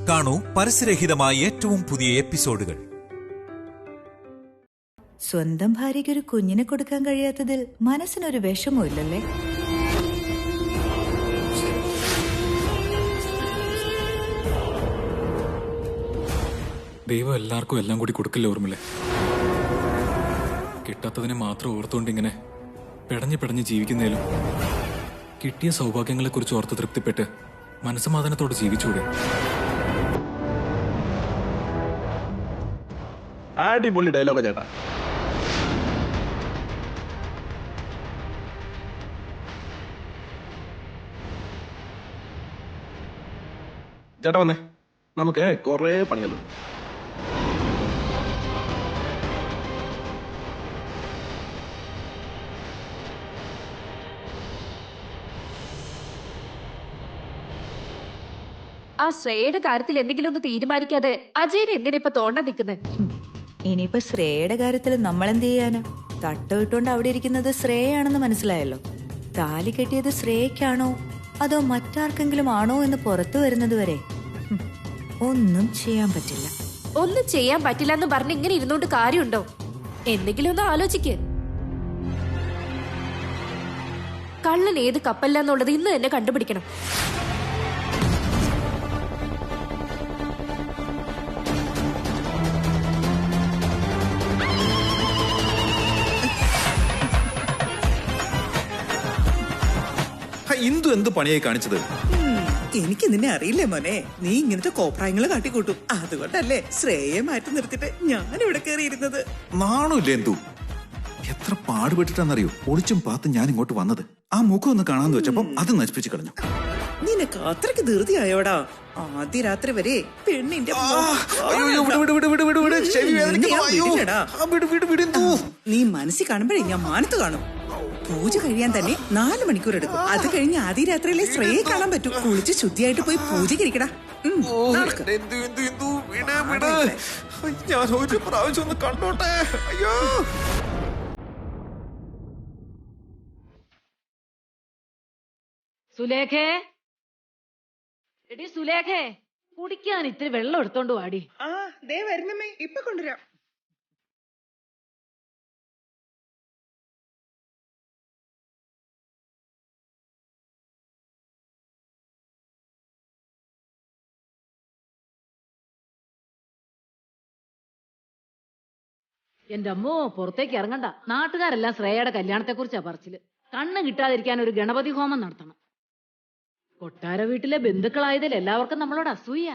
കാണൂ പരസ്യരഹിതമായ ഏറ്റവും പുതിയ എപ്പിസോഡുകൾ. സ്വന്തം ഭാര്യയ്ക്ക് ഒരു കുഞ്ഞിനെ കൊടുക്കാൻ കഴിയാത്തതിൽ മനസ്സിനൊരു വിഷമവും ഇല്ലല്ലേ? ദൈവം എല്ലാവർക്കും എല്ലാം കൂടി കൊടുക്കില്ല ഓർമ്മല്ലേ? കിട്ടാത്തതിനെ മാത്രം ഓർത്തുകൊണ്ട് ഇങ്ങനെ പിടഞ്ഞ് ജീവിക്കുന്നതിലും കിട്ടിയ സൗഭാഗ്യങ്ങളെ കുറിച്ച് ഓർത്ത് തൃപ്തിപ്പെട്ട് മനസ്സമാധാനത്തോടെ ജീവിച്ചൂടെ? അടിപൊളി ഡയലോഗ ചേട്ടാ. ചേട്ടാ വന്നേ, നമുക്ക് കൊറേ പണിയല്ലോ. ആ ശ്രേയയുടെ കാര്യത്തിൽ എന്തെങ്കിലും ഒന്ന് തീരുമാനിക്കാതെ അജയന് എന്തിനാ ഇപ്പൊ തോണ്ടാൻ നിൽക്കുന്നത്? ഇനിയിപ്പോ ശ്രേയയുടെ കാര്യത്തിൽ നമ്മൾ എന്ത് ചെയ്യാനാ? തട്ടമിട്ടുകൊണ്ട് അവിടെ ഇരിക്കുന്നത് ശ്രേയാണെന്ന് മനസ്സിലായല്ലോ. താലി കെട്ടിയത് ശ്രേയക്കാണോ അതോ മറ്റാർക്കെങ്കിലും ആണോ എന്ന് പുറത്തു വരുന്നത് വരെ ഒന്നും ചെയ്യാൻ പറ്റില്ല. ഒന്നും ചെയ്യാൻ പറ്റില്ല എന്ന് പറഞ്ഞ് ഇങ്ങനെ ഇരുന്നോണ്ട് കാര്യമുണ്ടോ? എന്തെങ്കിലും ഒന്ന് ആലോചിക്ക്. കള്ളൻ ഏത് കപ്പല്ലാന്നുള്ളത് ഇന്ന് തന്നെ കണ്ടുപിടിക്കണം. ഇന്ദു എന്ത് പണിയായി കാണിച്ചത്? എനിക്ക് നിന്നെ അറിയില്ലേ മോനെ, നീ ഇങ്ങനത്തെ കോപ്രായങ്ങള് കാട്ടിക്കൂട്ടും. അതുകൊണ്ടല്ലേ ശ്രേയെ മാറ്റി നിർത്തിട്ട് ഞാൻ ഇവിടെ കയറിയിരുന്നത്. നാണമില്ലേ എന്തു? എത്ര പാടുപെട്ടിട്ടാന്നറിയോ ഒളിച്ചും പാത്തും ഞാൻ ഇങ്ങോട്ട് വന്നത്. ആ മുഖം ഒന്ന് കാണാന്ന് വെച്ചപ്പം അത് നശിപ്പിച്ചു കളഞ്ഞു. നിനക്ക് അത്രയ്ക്ക് ധൃതിയായോടാ? ആദ്യ രാത്രി വരെ പെണ്ണിന്റെ നീ മനസ്സിൽ കാണുമ്പോഴേ ഞാൻ മാനത്ത് കാണും. പൂജ കഴിയാൻ തന്നെ 4 മണിക്കൂർ എടുക്കും. അത് കഴിഞ്ഞ് ആദ്യ രാത്രിയിലെ ശ്രേയെ കാണാൻ പറ്റും. കുളിച്ച് ശുദ്ധിയായിട്ട് പോയി പൂജ കഴിക്കടാ. ഞാൻ ഒരു പ്രാവശ്യം ഒന്ന് കണ്ടോട്ടെ. അയ്യോ സുലേഖേ, എടി സുലേഖേ, കുടിക്കാൻ ഇത്തിരി വെള്ളം എടുത്തോണ്ട് വാടി. ആ ദേ വരുന്നമ്മേ, ഇപ്പൊ കൊണ്ടുവരാം. എന്റെ അമ്മോ, പുറത്തേക്ക് ഇറങ്ങണ്ട. നാട്ടുകാരെല്ലാം ശ്രേയയുടെ കല്യാണത്തെ കുറിച്ചാ പറച്ചില്. കണ്ണ് കിട്ടാതിരിക്കാൻ ഒരു ഗണപതി ഹോമം നടത്തണം. കൊട്ടാര വീട്ടിലെ ബന്ധുക്കളായതിൽ എല്ലാവർക്കും നമ്മളോട് അസൂയ.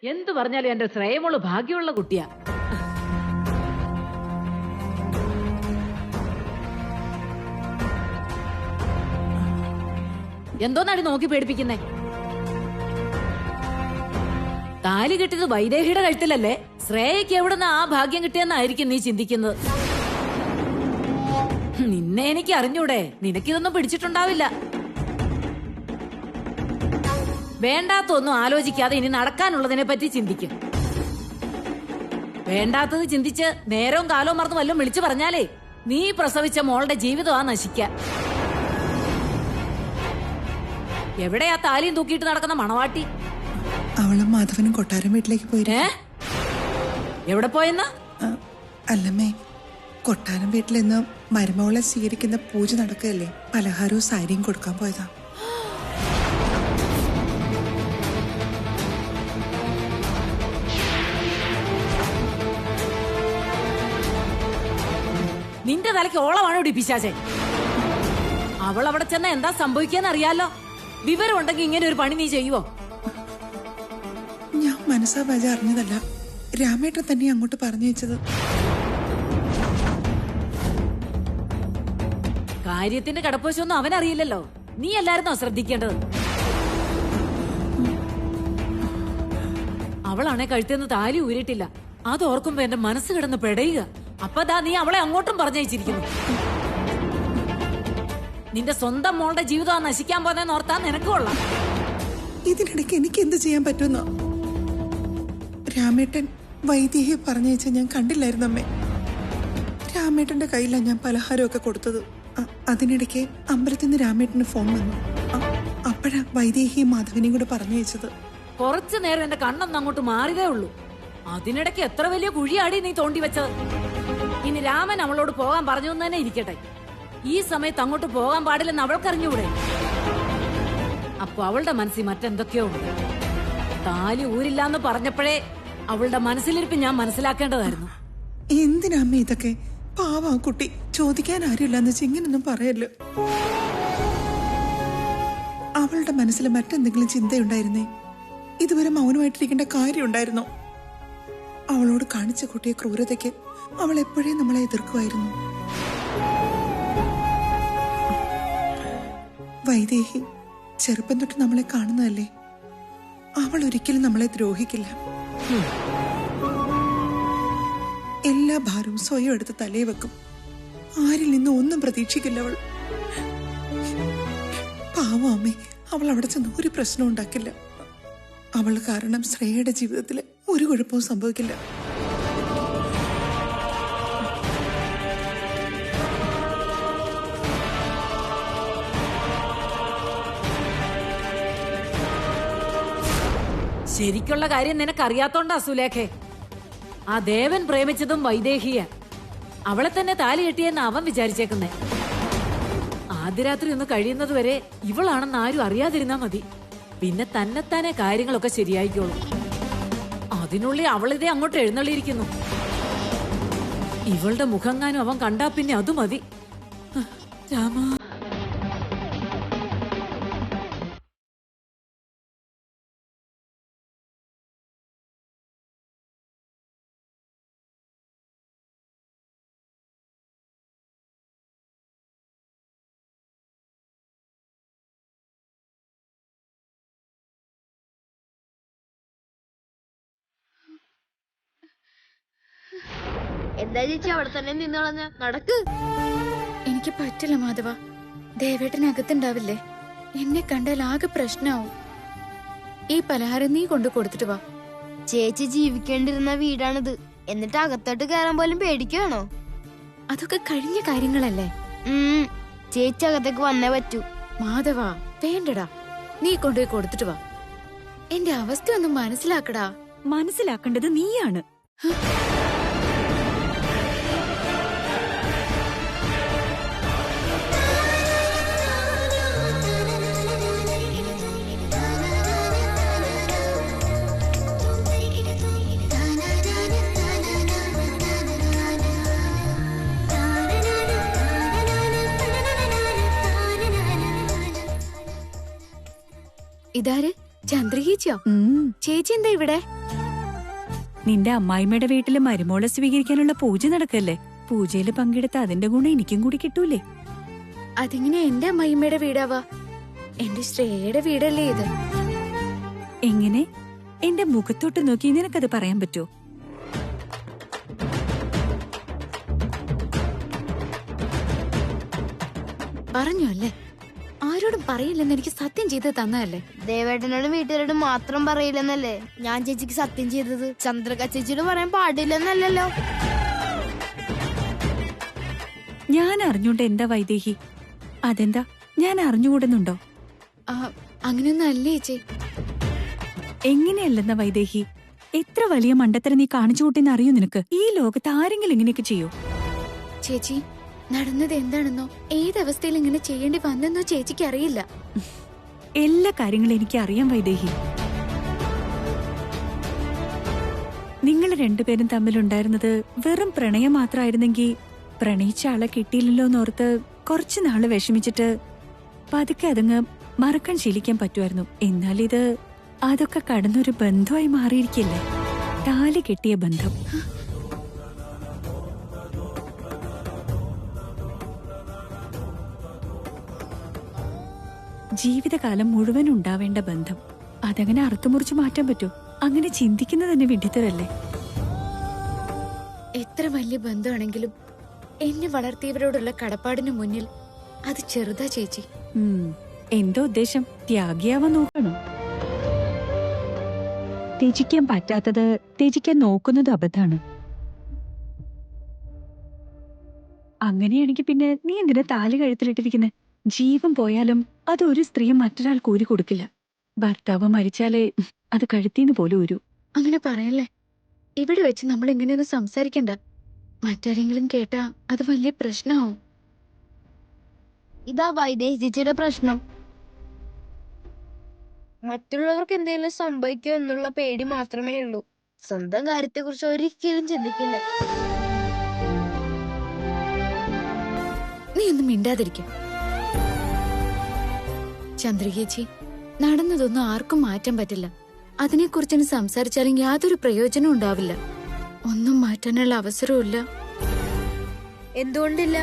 എന്തു പറഞ്ഞാലും എന്റെ ശ്രേയമോള് ഭാഗ്യമുള്ള കുട്ടിയാ. എന്തോന്നാടി നോക്കി പേടിപ്പിക്കുന്നേ? താലി കെട്ടിയത് വൈദേഹിയുടെ കഴുത്തിലല്ലേ? ശ്രേയയ്ക്ക് എവിടുന്ന് ആ ഭാഗ്യം കിട്ടിയെന്നായിരിക്കും നീ ചിന്തിക്കുന്നത്. നിന്നെ എനിക്ക് അറിഞ്ഞൂടെ? നിനക്കിതൊന്നും പിടിച്ചിട്ടുണ്ടാവില്ല. വേണ്ടാത്തൊന്നും ആലോചിക്കാതെ ഇനി നടക്കാനുള്ളതിനെ പറ്റി ചിന്തിക്കും. വേണ്ടാത്തത് ചിന്തിച്ച് നേരവും കാലവും മറന്ന് വല്ലതും വിളിച്ചു പറഞ്ഞാലേ നീ പ്രസവിച്ച മോളുടെ ജീവിതമാ നശിക്കാൻ. എവിടെയാ താലിയും തൂക്കിയിട്ട് നടക്കുന്ന മണവാട്ടി? അവളും മാധവനും കൊട്ടാരം വീട്ടിലേക്ക് പോയി. എവിടെ പോയെന്നാ? അല്ലമ്മേ, കൊട്ടാരം വീട്ടിൽ നിന്ന് മരുമകളെ സ്വീകരിക്കുന്ന പൂജ നടക്കുകയല്ലേ, പലഹാരവും സാരിയും കൊടുക്കാൻ പോയതാ. നിന്റെ തലയ്ക്ക് ഓളമാണ് ഇവിടെ പിശാചേ. അവൾ അവിടെ ചെന്ന എന്താ സംഭവിക്കാന്ന് അറിയാലോ. വിവരം ഉണ്ടെങ്കിൽ ഇങ്ങനെ ഒരു പണി നീ ചെയ്യുവോ? ഞാൻ മനസ്സാ വാച അറിഞ്ഞതല്ല, രാമേട്ടൻ തന്നെ അങ്ങോട്ട് പറഞ്ഞു വെച്ചത്. കാര്യത്തിന്റെ കടപ്പോശൊന്നും അവനറിയില്ലല്ലോ. നീ എല്ലായിരുന്നോ ശ്രദ്ധിക്കേണ്ടത്? അവളാണെ കഴുത്തുനിന്ന് താലി ഊരിയിട്ടില്ല. അതോർക്കുമ്പോ എന്റെ മനസ്സ് കിടന്ന് പെടയുക. അപ്പതാ നീ അവളെ അങ്ങോട്ടും പറഞ്ഞയച്ചിരിക്കുന്നു. നിന്റെ സ്വന്തം മോളുടെ ജീവിതം നശിക്കാൻ പോന്നെന്ന് ഓർത്താ നിനക്ക് കൊള്ളാം. ഇതിനിടയ്ക്ക് എനിക്ക് എന്ത് ചെയ്യാൻ പറ്റുന്നോ? രാമേട്ടൻ വൈദേഹിയെ പറഞ്ഞയച്ച ഞാൻ കണ്ടില്ലായിരുന്നു അമ്മേ. രാമേട്ടന്റെ കയ്യിലാണ് ഞാൻ പലഹാരമൊക്കെ കൊടുത്തത്. അതിനിടയ്ക്ക് അമ്പലത്തിൽ നിന്ന് രാമേട്ടന് ഫോൺ വന്നു. അപ്പോഴാ വൈദേഹിയും മാധവനെയും കൂടെ പറഞ്ഞയച്ചത്. കുറച്ചു നേരം എന്റെ കണ്ണൊന്നും അങ്ങോട്ട് മാറിയതേ ഉള്ളൂ. അതിനിടയ്ക്ക് എത്ര വലിയ കുഴിയാടി നീ തോണ്ടി വെച്ചത്. ഇനി രാമൻ അവളോട് പോകാൻ പറഞ്ഞു എന്ന് തന്നെ ഇരിക്കട്ടെ, ഈ സമയത്ത് അങ്ങോട്ട് പോകാൻ പാടില്ലെന്ന് അവൾക്കറിഞ്ഞൂടെ? അപ്പൊ അവളുടെ മനസ്സിൽ മറ്റെന്തൊക്കെയോ ഉണ്ട്. താലി ഊരില്ലാന്ന് പറഞ്ഞപ്പോഴേ അവളുടെ മനസ്സിലിരിപ്പ് ഞാൻ മനസ്സിലാക്കേണ്ടതായിരുന്നു. എന്തിനാ അമ്മ ഇതൊക്കെ? പാവാ കുട്ടി, ചോദിക്കാൻ ആരുമില്ലെന്ന് വെച്ച് ഇങ്ങനൊന്നും പറയല്ലോ. അവളുടെ മനസ്സിൽ മറ്റെന്തെങ്കിലും ചിന്തയുണ്ടായിരുന്നേ? ഇതുവരെ മൗനമായിട്ടിരിക്കേണ്ട കാര്യമുണ്ടായിരുന്നോ? അവളോട് കാണിച്ച കുട്ടിയെ ക്രൂരതയ്ക്ക് അവൾ എപ്പോഴേ നമ്മളെ എതിർക്കുമായിരുന്നു. വൈദേഹി ചെറുപ്പം തൊട്ട് നമ്മളെ കാണുന്നതല്ലേ, അവൾ ഒരിക്കലും നമ്മളെ ദ്രോഹിക്കില്ല. എല്ലാ ഭാരവും സ്വയം എടുത്ത് തലയിൽ വെക്കും. ആരിൽ നിന്നും ഒന്നും പ്രതീക്ഷിക്കില്ല അവൾ. പാവം അമ്മേ, അവൾ അവിടെ ചെന്ന് ഒരു പ്രശ്നം ഉണ്ടാക്കില്ല. അവൾ കാരണം ശ്രേയയുടെ ജീവിതത്തിൽ ഒരു കുഴപ്പവും സംഭവിക്കില്ല. ശരിക്കുള്ള കാര്യം നിനക്കറിയാത്തോണ്ടാ സുലേഖേ. ആ ദേവൻ പ്രേമിച്ചതും വൈദേഹിയ. അവളെ തന്നെ താലി കെട്ടിയെന്ന് അവൻ വിചാരിച്ചേക്കുന്നേ. ആദ്യ രാത്രി ഒന്ന് കഴിയുന്നത് വരെ ഇവളാണെന്ന് ആരും അറിയാതിരുന്നാ മതി. പിന്നെ തന്നെത്താനെ കാര്യങ്ങളൊക്കെ ശരിയായിക്കോളും. അതിനുള്ളിൽ അവളിതേ അങ്ങോട്ട് എഴുന്നള്ളിയിരിക്കുന്നു. ഇവളുടെ മുഖങ്ങാനും അവൻ കണ്ടാ പിന്നെ അത് മതി. രാമ, എന്താ ചേച്ചി അവിടെ തന്നെ നിന്നോളഞ്ഞ? നടക്ക്. എനിക്ക് പറ്റില്ല മാധവ. ദേവേട്ടനകത്തുണ്ടാവില്ലേ? എന്നെ കണ്ടാൽ ആകെ പ്രശ്നമാവും. ഈ പലഹാരം നീ കൊണ്ടു കൊടുത്തിട്ട് വാ. ചേച്ചി ജീവിക്കേണ്ടിരുന്ന വീടാണിത്, എന്നിട്ട് അകത്തോട്ട് കയറാൻ പോലും പേടിക്കുകയാണോ? അതൊക്കെ കഴിഞ്ഞ കാര്യങ്ങളല്ലേ. ചേച്ചി അകത്തേക്ക് വന്നേ പറ്റൂ. മാധവ വേണ്ടടാ, നീ കൊണ്ടുപോയി കൊടുത്തിട്ട് വാ. എന്റെ അവസ്ഥ ഒന്നും മനസ്സിലാക്കടാ. മനസ്സിലാക്കേണ്ടത് നീയാണ്. ഇതാര്? ചന്ദ്രകേച്ചിയോ? ചേച്ചി എന്താ ഇവിടെ? നിന്റെ അമ്മായിമ്മയുടെ വീട്ടില് മരുമോളെ സ്വീകരിക്കാനുള്ള പൂജ നടക്കല്ലേ? പൂജയിൽ പങ്കെടുത്ത അതിന്റെ ഗുണം എനിക്കും കൂടി കിട്ടൂലേ? അതിങ്ങനെ എന്റെ അമ്മായിമ്മയുടെ വീടാവാ? എന്റെ ശ്രേയയുടെ വീടല്ലേ ഇത്? എങ്ങനെ? എന്റെ മുഖത്തോട്ട് നോക്കി നിനക്കത് പറയാൻ പറ്റുമോ? പറഞ്ഞു അല്ലേ? ആരോടും പറയില്ലെന്ന് എനിക്ക് സത്യം ചെയ്ത് തന്നതല്ലേ? ദേവേട്ടനോടും വീട്ടുകാരോടും മാത്രം പറയില്ലെന്നല്ലേ ഞാൻ ചേച്ചിക്ക് സത്യം ചെയ്തത്? ചന്ദ്രക ചേച്ചിയോട് പറയാൻ പാടില്ലെന്നല്ലോ. ഞാൻ അറിഞ്ഞോണ്ട് എന്താ വൈദേഹി? അതെന്താ, ഞാൻ അറിഞ്ഞുകൂടുന്നുണ്ടോ? അങ്ങനെയൊന്നും അല്ലേ ചേച്ചി. എങ്ങനെയല്ലെന്ന വൈദേഹി? എത്ര വലിയ മണ്ടത്തരം നീ കാണിച്ചു കൂട്ടിന്ന് അറിയോ നിനക്ക്? ഈ ലോകത്ത് ആരെങ്കിലും ഇങ്ങനെയൊക്കെ ചെയ്യോ? ചേച്ചി, നടന്നത് എന്താണെന്നോ ഏതവസ്ഥയിൽ ഇങ്ങനെ ചെയ്യേണ്ടി വന്നെന്നോ ചേച്ചിക്ക് അറിയില്ല. എല്ലാ കാര്യങ്ങളും എനിക്ക് അറിയാം വൈദേഹി. നിങ്ങൾ രണ്ടുപേരും തമ്മിലുണ്ടായിരുന്നത് വെറും പ്രണയം മാത്രമായിരുന്നെങ്കിൽ പ്രണയിച്ച ആളെ കിട്ടിയില്ലല്ലോന്നോർത്ത് കുറച്ചു നാള് വിഷമിച്ചിട്ട് പതുക്കെ അതങ്ങ് മറക്കാൻ ശീലിക്കാൻ പറ്റുമായിരുന്നു. എന്നാൽ ഇത് അതൊക്കെ കടന്നൊരു ബന്ധമായി മാറിയിരിക്കില്ലേ? താലി കെട്ടിയ ബന്ധം. ജീവിതകാലം മുഴുവൻ ഉണ്ടാവേണ്ട ബന്ധം. അതങ്ങനെ അറുത്തുമുറിച്ച് മാറ്റാൻ പറ്റൂ? അങ്ങനെ ചിന്തിക്കുന്നത് തന്നെ വിഡ്ഢിത്തരല്ലേ? എത്ര വലിയ ബന്ധമാണെങ്കിലും എന്നെ വളർത്തിയവരോടുള്ള കടപ്പാടിന് മുന്നിൽ അത് ചെറുതാ ചേച്ചി. എന്തോ ഉദ്ദേശം? ത്യാഗിയാവാൻ നോക്കണോ? ത്യജിക്കാൻ പറ്റാത്തത് ത്യജിക്കാൻ നോക്കുന്നത് അബദ്ധാണ്. അങ്ങനെയാണെങ്കിൽ പിന്നെ നീ എന്തിനാ താലി കഴുത്തിലിട്ടിരിക്കുന്നെ? ജീവൻ പോയാലും അത് ഒരു സ്ത്രീ മറ്റൊരാൾ കൂരി കൊടുക്കില്ല. ഭർത്താവ് മരിച്ചാലേ അത് കഴുത്തിന്ന് പോലും ഒരു. അങ്ങനെ പറയല്ലേ. ഇവിടെ വെച്ച് നമ്മൾ ഇങ്ങനെയൊന്നും സംസാരിക്കണ്ട. മറ്റാരെങ്കിലും കേട്ടാ അത് വലിയ പ്രശ്നമാവും. ഇതാ വൈദേഹി ചേച്ചിയുടെ പ്രശ്നം. മറ്റുള്ളവർക്ക് എന്തെങ്കിലും സംഭവിക്കോ എന്നുള്ള പേടി മാത്രമേ ഉള്ളൂ. സ്വന്തം കാര്യത്തെ കുറിച്ച് ഒരിക്കലും ചിന്തിക്കില്ല. നീ ഒന്നും മിണ്ടാതിരിക്ക. ചന്ദ്രികേച്ചി, നടന്നതൊന്നും ആർക്കും മാറ്റാൻ പറ്റില്ല. അതിനെക്കുറിച്ച് സംസാരിച്ചാലും യാതൊരു പ്രയോജനവും ഉണ്ടാവില്ല. ഒന്നും മാറ്റാനുള്ള അവസരവും ഇല്ല. എന്തുകൊണ്ടില്ല?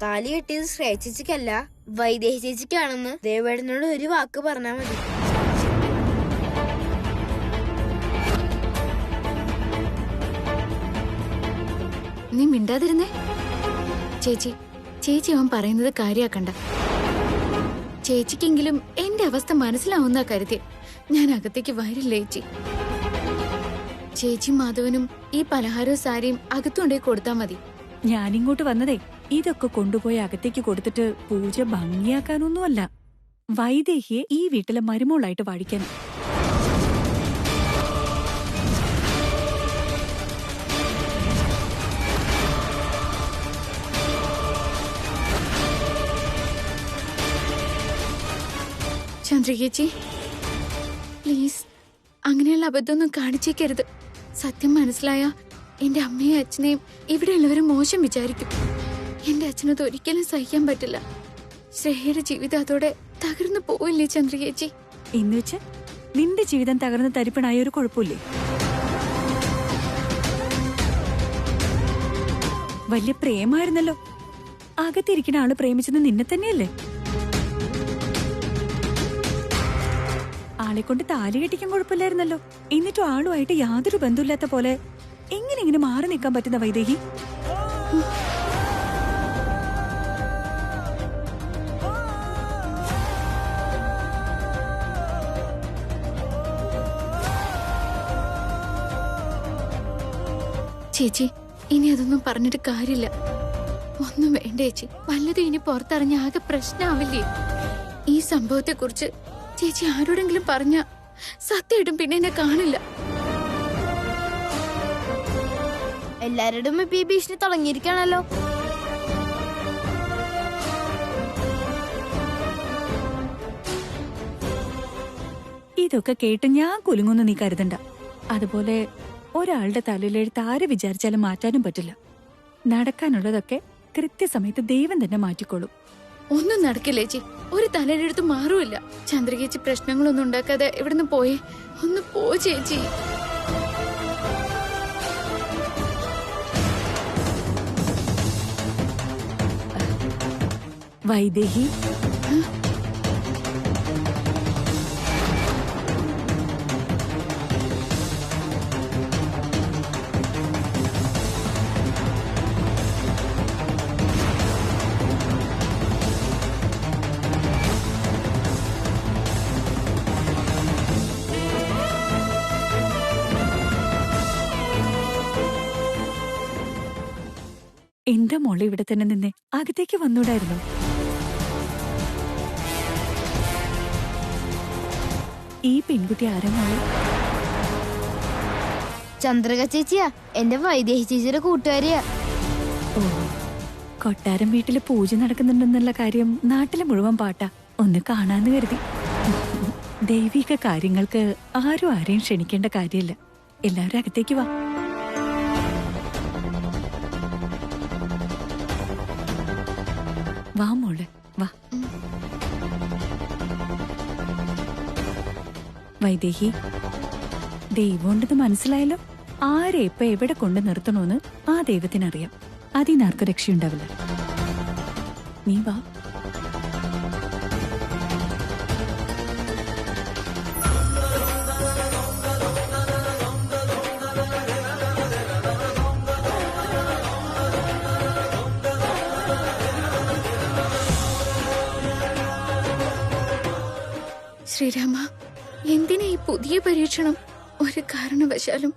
താലി കെട്ടിയത് ശ്രേയ ചേച്ചിക്കല്ല, വൈദേഹി ചേച്ചിക്കാണെന്ന് ദേവേടനോട് ഒരു വാക്ക് പറഞ്ഞാൽ മതി. നീ മിണ്ടാതിരുന്നേ. ചേച്ചി, ചേച്ചി അവൻ പറയുന്നത് കാര്യാക്കണ്ട. ചേച്ചിക്കെങ്കിലും എന്റെ അവസ്ഥ മനസ്സിലാവുന്ന കരുതി ഞാൻ അകത്തേക്ക് വരില്ലേ ചേച്ചി. ചേച്ചി മാധവനും ഈ പലഹാരവും സാരിയും അകത്തുകൊണ്ടേ കൊടുത്താ മതി. ഞാനിങ്ങോട്ട് വന്നതേ ഇതൊക്കെ കൊണ്ടുപോയി അകത്തേക്ക് കൊടുത്തിട്ട് പൂജ ഭംഗിയാക്കാനൊന്നുമല്ല, വൈദേഹിയെ ഈ വീട്ടിലെ മരുമോളായിട്ട് വാഴിക്കാൻ. ചന്ദ്രികേച്ചി, പ്ലീസ് അങ്ങനെയുള്ള അബദ്ധമൊന്നും കാണിച്ചേക്കരുത്. സത്യം മനസ്സിലായ എന്റെ അമ്മയും അച്ഛനെയും ഇവിടെയുള്ളവരും മോശം വിചാരിക്കും. എന്റെ അച്ഛനത് ഒരിക്കലും സഹിക്കാൻ പറ്റില്ല. ശ്രേയയുടെ ജീവിതം അതോടെ തകർന്നു പോവില്ലേ ചന്ദ്രികേച്ചി? എന്നുവെച്ച് നിന്റെ ജീവിതം തകർന്ന് തരിപ്പണായ ഒരു കുഴപ്പമില്ലേ? വലിയ പ്രേമായിരുന്നല്ലോ. അകത്തിരിക്കുന്ന ആള് പ്രേമിച്ചത് നിന്നെ തന്നെയല്ലേ? ആളെ കൊണ്ട് താലി കെട്ടിക്കാൻ കുഴപ്പമില്ലായിരുന്നല്ലോ. എന്നിട്ടും ആളുമായിട്ട് യാതൊരു ബന്ധമില്ലാത്ത പോലെ എങ്ങനെ ഇങ്ങനെ മാറി നിൽക്കാൻ പറ്റുന്ന വൈദേഹി? ചേച്ചി, ഇനി അതൊന്നും പറഞ്ഞിട്ട് കാര്യമില്ല. ഒന്നും വേണ്ട ചേച്ചി. വല്ലതും ഇനി പുറത്തറിഞ്ഞ ആകെ പ്രശ്നമാവില്ലേ? ഈ സംഭവത്തെ കുറിച്ച് ചേച്ചി ആരോടെങ്കിലും പറഞ്ഞ സത്യമായിട്ടും പിന്നെ എന്നെ കാണില്ല. എല്ലാരോടും ഇപ്പൊ ഈ ഭീഷണി തുടങ്ങിയിരിക്കണല്ലോ. ഇതൊക്കെ കേട്ട് ഞാൻ കുലുങ്ങുന്നു നീ കരുതണ്ട. അതുപോലെ ഒരാളുടെ തലയിലെഴുത്ത് ആര് വിചാരിച്ചാലും മാറ്റാനും പറ്റില്ല. നടക്കാനുള്ളതൊക്കെ കൃത്യസമയത്ത് ദൈവം തന്നെ മാറ്റിക്കോളും. ഒന്നും നടക്കില്ല ചേച്ചി. ഒരു തലയിലെടുത്ത് മാറുമില്ല. ചന്ദ്രികേച്ചി പ്രശ്നങ്ങളൊന്നും ഉണ്ടാക്കാതെ ഇവിടുന്ന് പോയേ. ഒന്ന് പോ ചേച്ചി. വൈദേഹി, എന്താ മോളെ ഇവിടെ തന്നെ നിന്നെ? അകത്തേക്ക് വന്നൂടായിരുന്നു? ഈ പെൺകുട്ടി ആരാ മോളെ? ചന്ദ്രിക ചേച്ചിയാ, എന്റെ വൈദേഹി ചേച്ചിയുടെ കൂട്ടുകാരിയാ. ഓ, കൊട്ടാരം വീട്ടില് പൂജ നടക്കുന്നുണ്ടെന്നുള്ള കാര്യം നാട്ടിലെ മുഴുവൻ പാട്ടാ. ഒന്ന് കാണാന്ന് കരുതി. ദൈവിക കാര്യങ്ങൾക്ക് ആരും ആരെയും ക്ഷണിക്കേണ്ട കാര്യമില്ല. എല്ലാവരും അകത്തേക്ക് വാ. വാ മോളെ, വാ. വൈദേഹി, ദൈവമുണ്ടെന്ന് മനസ്സിലായല്ലോ. ആരെ ഇപ്പൊ എവിടെ കൊണ്ട് നിർത്തണോന്ന് ആ ദൈവത്തിനറിയാം. അതിനാർക്കും രക്ഷയുണ്ടാവില്ല. നീ വാ. ശ്രീരാമ, എന്തിനാ ഈ പുതിയ പരീക്ഷണം? ഒരു കാരണവശാലും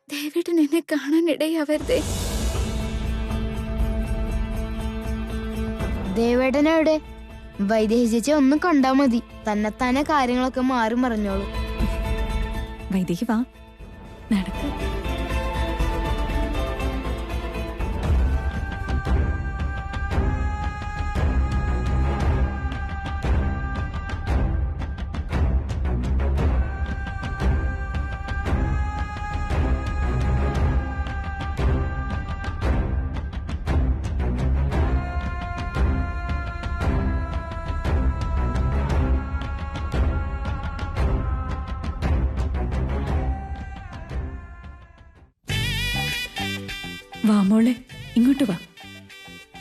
ദേവേട്ടൻ എന്നെ കാണാൻ ഇടയാവരുതേ. ദേവേട്ടനെവിടെ? വൈദേഹി ചേച്ചി ഒന്നും കണ്ടാ മതി, തന്നെത്താനെ കാര്യങ്ങളൊക്കെ മാറി മറിഞ്ഞോളൂ. വൈദേഹി വാ, നടക്ക്. വാ മോളെ, ഇങ്ങോട്ട് വാ,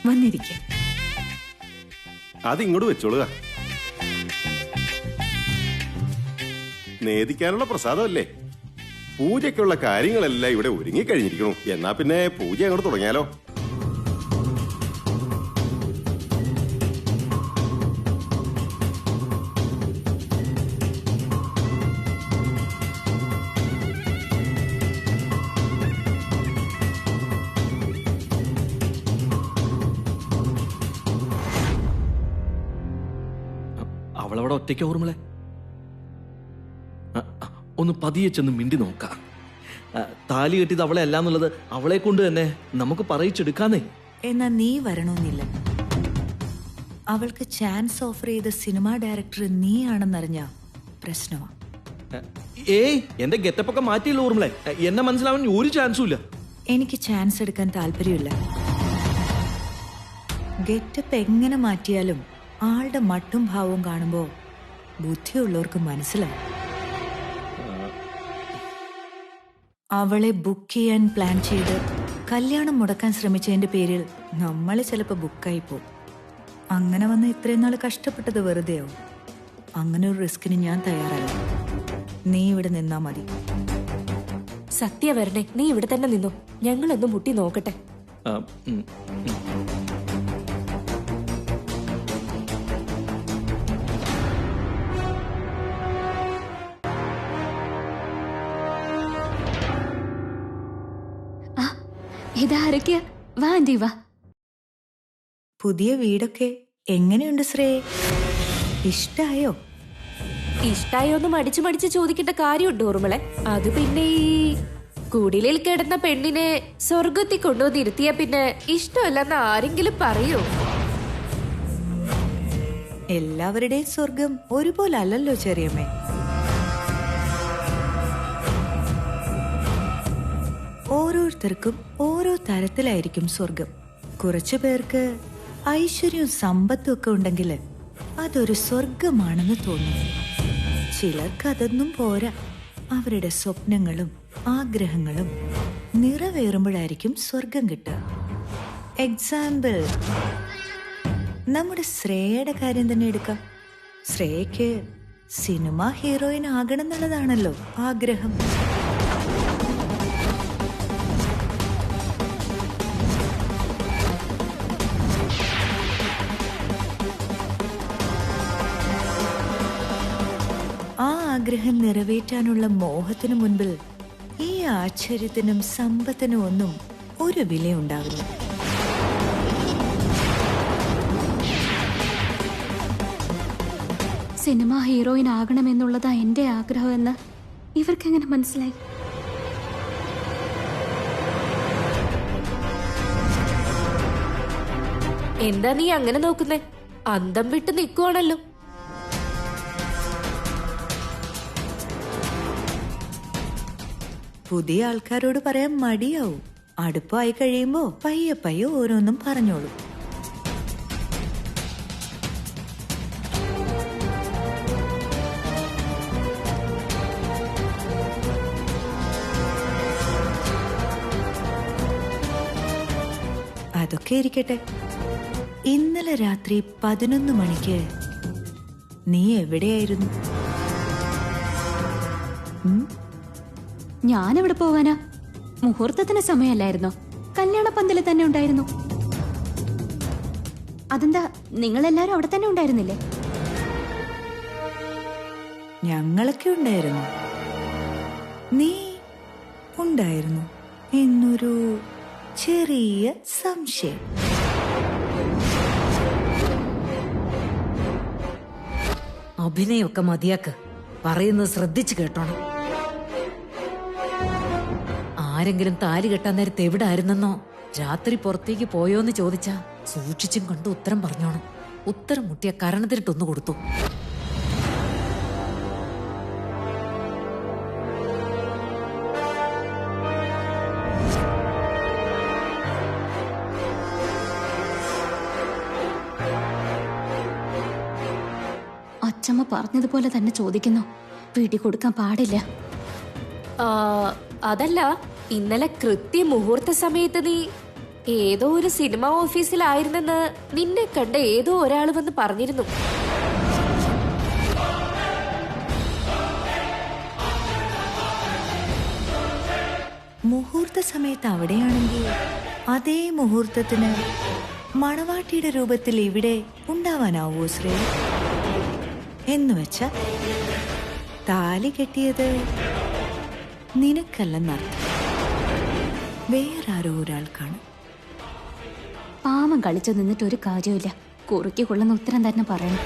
വന്നിരിക്ക. അത് ഇങ്ങോട്ട് വെച്ചോളുക. നേദിക്കാനുള്ള പ്രസാദമല്ലേ? പൂജയ്ക്കുള്ള കാര്യങ്ങളെല്ലാം ഇവിടെ ഒരുങ്ങിക്കഴിഞ്ഞിരിക്കണു. എന്നാ പിന്നെ പൂജ അങ്ങോട്ട് തുടങ്ങിയാലോ? അവളവിടെ ഒറ്റയ്ക്ക് ഓർമ്മളെ, ഒന്ന് പതിയെ ചെന്ന് മിണ്ടി നോക്കാം. താലി കെട്ടിയത് അവളെ അല്ലാന്നുള്ളത് അവളെ കൊണ്ട് തന്നെ നമുക്ക് പറയിച്ചെടുക്കാന്നേ. എന്നാ നീ വരണമെന്നില്ല. അവൾക്ക് ചാൻസ് ഓഫർ ചെയ്ത സിനിമാ ഡയറക്ടർ നീ ആണെന്നറിഞ്ഞ പ്രശ്നമാ. ഏയ്, എന്റെ ഗെറ്റപ്പൊക്കെ മാറ്റിയില്ല ഓർമ്മളെ. എന്നെ മനസ്സിലാവാൻ ഒരു ചാൻസും ഇല്ല. എനിക്ക് ചാൻസ് എടുക്കാൻ താല്പര്യമില്ല. ഗെറ്റപ്പ് എങ്ങനെ മാറ്റിയാലും ആളുടെ മട്ടും ഭാവവും കാണുമ്പോ ബുദ്ധിയുള്ളവർക്ക് മനസ്സിലാവും. അവളെ ബുക്ക് ചെയ്യാൻ പ്ലാൻ ചെയ്ത് കല്യാണം മുടക്കാൻ ശ്രമിച്ചതിന്റെ പേരിൽ നമ്മൾ ചിലപ്പോ ബുക്കായി പോകും. അങ്ങനെ വന്ന് ഇത്രയും നാൾ കഷ്ടപ്പെട്ടത് വെറുതെയോ? അങ്ങനെ ഒരു റിസ്കിന് ഞാൻ തയ്യാറല്ല. നീ ഇവിടെ നിന്നാ മതി. സത്യ വരണേ, നീ ഇവിടെ തന്നെ നിന്നു, ഞങ്ങളൊന്ന് മുട്ടി നോക്കട്ടെ. ഇതാരൊക്കെയാ? വാ ആന്റി വാ. പുതിയ വീടൊക്കെ എങ്ങനെയുണ്ട് ശ്രേയ? ഇഷ്ടായോ? ഇഷ്ടായോന്ന് മടിച്ചു മടിച്ച് ചോദിക്കേണ്ട കാര്യമുണ്ട് ഓർമ്മളെ. അത് പിന്നെ ഈ കുടിലിൽ കിടന്ന പെണ്ണിനെ സ്വർഗത്തിൽ കൊണ്ടുവന്നിരുത്തിയ പിന്നെ ഇഷ്ടമല്ലെന്ന് ആരെങ്കിലും പറയോ? എല്ലാവരുടെയും സ്വർഗം ഒരുപോലെ അല്ലല്ലോ ചെറിയമ്മേ. ഓരോരുത്തർക്കും ഓരോ തരത്തിലായിരിക്കും സ്വർഗം. കുറച്ചു പേർക്ക് ഐശ്വര്യവും സമ്പത്തും ഒക്കെ ഉണ്ടെങ്കിൽ അതൊരു സ്വർഗമാണെന്ന് തോന്നും. ചിലർക്ക് അതൊന്നും പോരാ. അവരുടെ സ്വപ്നങ്ങളും ആഗ്രഹങ്ങളും നിറവേറുമ്പോഴായിരിക്കും സ്വർഗം കിട്ടുക. എക്സാമ്പിൾ, നമ്മുടെ ശ്രേയയുടെ കാര്യം തന്നെ എടുക്കാം. ശ്രേയയ്ക്ക് സിനിമ ഹീറോയിൻ ആകണം എന്നുള്ളതാണല്ലോ ആഗ്രഹം. ആ ആഗ്രഹം നിറവേറ്റാനുള്ള മോഹത്തിനു മുൻപിൽ ഈ ആശ്ചര്യത്തിനും സമ്പത്തിനും ഒന്നും ഒരു വിലയുണ്ടാവില്ല. സിനിമ ഹീറോയിൻ ആകണമെന്നുള്ളതാ എന്റെ ആഗ്രഹമെന്ന് ഇവർക്കെങ്ങനെ മനസ്സിലായി? എന്താ നീ അങ്ങനെ നോക്കുന്നേ? അന്തം വിട്ട് നിൽക്കുവാണല്ലോ. പുതിയ ആൾക്കാരോട് പറയാൻ മടിയാവും. അടുപ്പായി കഴിയുമ്പോ പയ്യെ പയ്യെ ഓരോന്നും പറഞ്ഞോളൂ. അതൊക്കെ ഇരിക്കട്ടെ. ഇന്നലെ രാത്രി 11 മണിക്ക് നീ എവിടെയായിരുന്നു? ഞാനെവിടെ പോവാനാ? മുഹൂർത്തത്തിന് സമയമല്ലായിരുന്നോ? കല്യാണ പന്തല് തന്നെ ഉണ്ടായിരുന്നു. അതെന്താ, നിങ്ങളെല്ലാരും അവിടെ തന്നെ ഉണ്ടായിരുന്നില്ലേ? ഞങ്ങളൊക്കെ ഉണ്ടായിരുന്നു. നീ ഉണ്ടായിരുന്നു എന്നൊരു ചെറിയ സംശയം. അഭിനയൊക്കെ മതിയാക്ക്. പറയുന്നത് ശ്രദ്ധിച്ചു കേട്ടോണം. ആരെങ്കിലും താലി കെട്ടാൻ നേരത്തെ എവിടെ ആയിരുന്നെന്നോ രാത്രി പുറത്തേക്ക് പോയോന്ന് ചോദിച്ചാ സൂക്ഷിച്ചും കണ്ട് ഉത്തരം പറഞ്ഞോണം. ഉത്തരം മുട്ടിയ കരണത്തിനിട്ടൊന്നു കൊടുത്തു. അച്ചമ്മ പറഞ്ഞതുപോലെ തന്നെ ചോദിക്കുന്നു. വീട്ടിൽ കൊടുക്കാൻ പാടില്ല. അതല്ല, ഇന്നലെ കൃത്യ മുഹൂർത്ത സമയത്ത് നീ ഏതോ ഒരു സിനിമ ഓഫീസിലായിരുന്നെന്ന് നിന്നെ കണ്ട ഏതോ ഒരാൾ വന്ന് പറഞ്ഞിരുന്നു. മുഹൂർത്ത സമയത്ത് അവിടെയാണെങ്കിൽ അതേ മുഹൂർത്തത്തിന് മണവാട്ടിയുടെ രൂപത്തിൽ ഇവിടെ ഉണ്ടാവാനാവോ ശ്രേയ? എന്നുവെച്ച താലി കെട്ടിയത് നിനക്കല്ലെന്നർത്ഥം, വേറാരോ ഒരാൾക്കാണ്. പാവം കളിച്ചു നിന്നിട്ട് ഒരു കാര്യമില്ല. കുറുക്കി കൊള്ളുന്ന ഉത്തരം തന്നെ പറയണം.